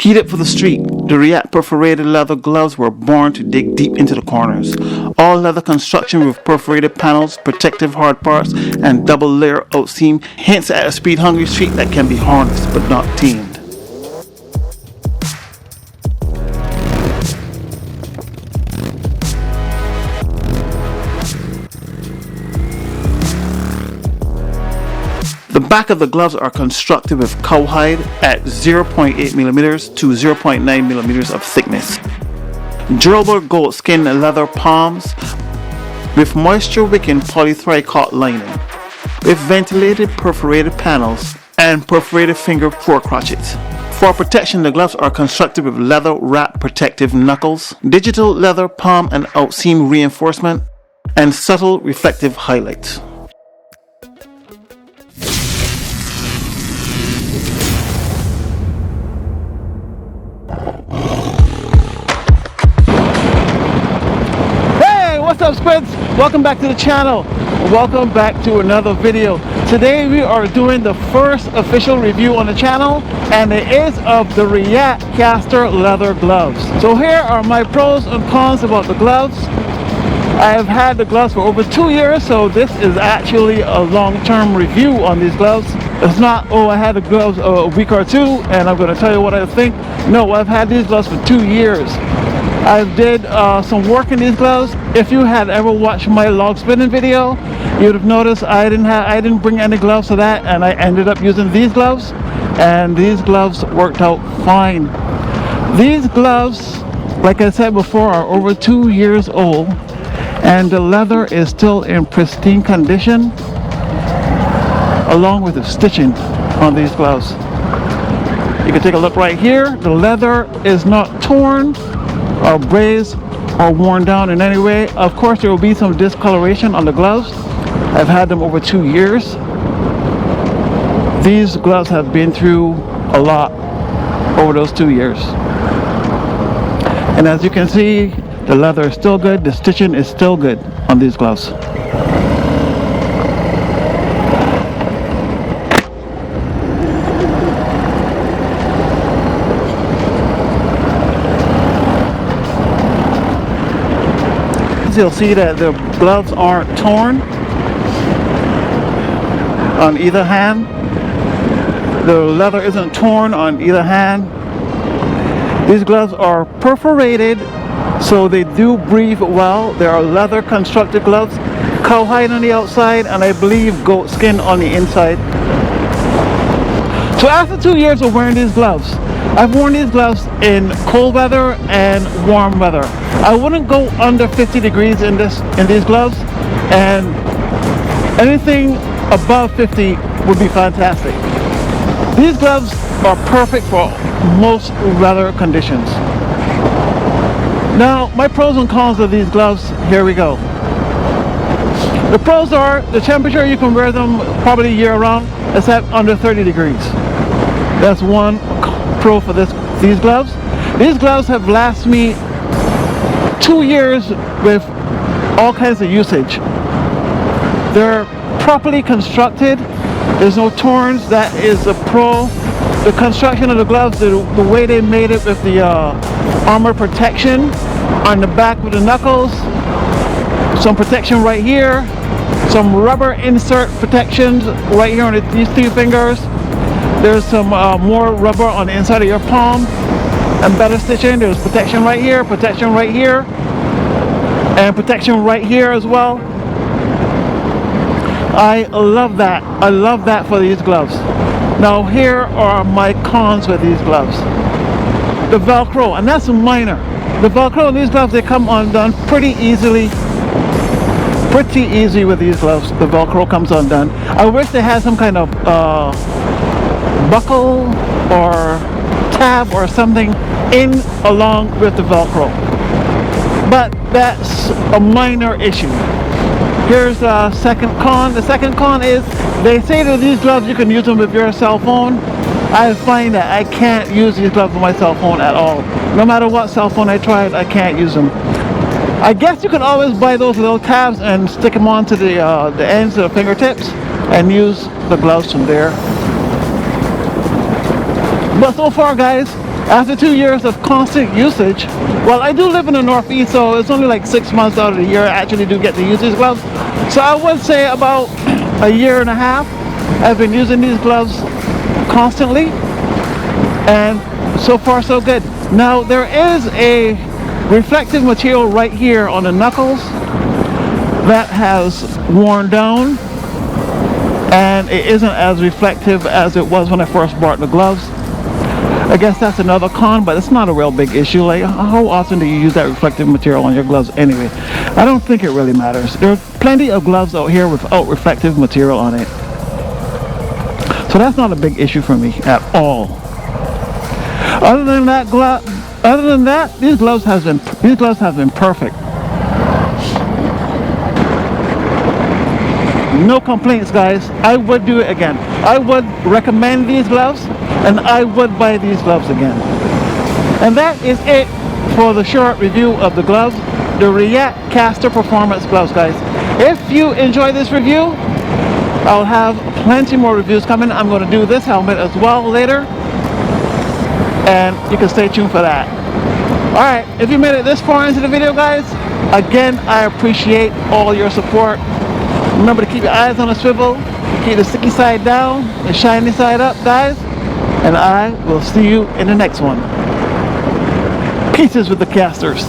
Heated for the street, the REAX perforated leather gloves were born to dig deep into the corners. All leather construction with perforated panels, protective hard parts, and double layer outseam hints at a speed-hungry street that can be harnessed but not tamed. The back of the gloves are constructed with cowhide at 0.8mm to 0.9mm of thickness. Durable gold skin leather palms with moisture-wicking polythriacot lining, with ventilated perforated panels and perforated finger forecrotchets. For protection, the gloves are constructed with leather wrap protective knuckles, digital leather palm and outseam reinforcement, and subtle reflective highlights. What's up, squids? Welcome back to the channel. Welcome back to another video. Today we are doing the first official review on the channel, and it is of the REAX Castor leather gloves. So here are my pros and cons about the gloves. I have had the gloves for over 2 years, so this is actually a long-term review on these gloves. It's not, oh, I had the gloves a week or two and I'm going to tell you what I think. No, I've had these gloves for 2 years. I did some work in these gloves. If you had ever watched my log spinning video, you'd have noticed I didn't bring any gloves to that, and I ended up using these gloves, and these gloves worked out fine. These gloves, like I said before, are over 2 years old, and the leather is still in pristine condition, along with the stitching on these gloves. You can take a look right here. The leather is not torn or grazed or worn down in any way. Of course, there will be some discoloration on the gloves. I've had them over 2 years. These gloves have been through a lot over those 2 years. And as you can see, the leather is still good, the stitching is still good on these gloves. You'll see that the gloves aren't torn on either hand. The leather isn't torn on either hand. These gloves are perforated, so they do breathe well. They are leather constructed gloves, cowhide on the outside, and I believe goat skin on the inside. So after 2 years of wearing these gloves, I've worn these gloves in cold weather and warm weather. I wouldn't go under 50 degrees in these gloves, and anything above 50 would be fantastic. These gloves are perfect for most weather conditions. Now, my pros and cons of these gloves, here we go. The pros are the temperature. You can wear them probably year round, except under 30 degrees. That's one pro for these gloves. These gloves have lasted me 2 years with all kinds of usage. They're properly constructed. There's no torns. That is a pro. The construction of the gloves, the way they made it with the armor protection on the back with the knuckles, some protection right here, some rubber insert protections right here on these 3 fingers. There's some more rubber on the inside of your palm and better stitching. There's protection right here, and protection right here as well. I love that. I love that for these gloves. Now here are my cons with these gloves. The Velcro, and that's minor. The Velcro in these gloves, they come undone pretty easily. Pretty easy with these gloves. The Velcro comes undone. I wish they had some kind of buckle or tab or something in along with the Velcro, but that's a minor issue. Here's the second con. The second con is they say that these gloves you can use them with your cell phone. I find that I can't use these gloves with my cell phone at all. No matter what cell phone I tried, I can't use them. I guess you can always buy those little tabs and stick them onto the ends of the fingertips and use the gloves from there. But so far, guys, After 2 years of constant usage, well, I do live in the Northeast, so it's only like 6 months out of the year I actually do get to use these gloves. So I would say about a year and a half I've been using these gloves constantly, and so far so good. Now there is a reflective material right here on the knuckles that has worn down, and it isn't as reflective as it was when I first bought the gloves. I guess that's another con, but it's not a real big issue. Like, how often do you use that reflective material on your gloves anyway? I don't think it really matters. There are plenty of gloves out here without reflective material on it, so that's not a big issue for me at all. Other than that, these gloves have been perfect. No complaints, guys. I would do it again. I would recommend these gloves, and I would buy these gloves again. And that is it for the short review of the gloves, the REAX Castor Performance gloves, guys. If you enjoy this review, I'll have plenty more reviews coming. I'm going to do this helmet as well later, and you can stay tuned for that. Alright, if you made it this far into the video, guys, again, I appreciate all your support. Remember to keep your eyes on the swivel, keep the sticky side down, the shiny side up, guys, and I will see you in the next one. Pieces with the casters.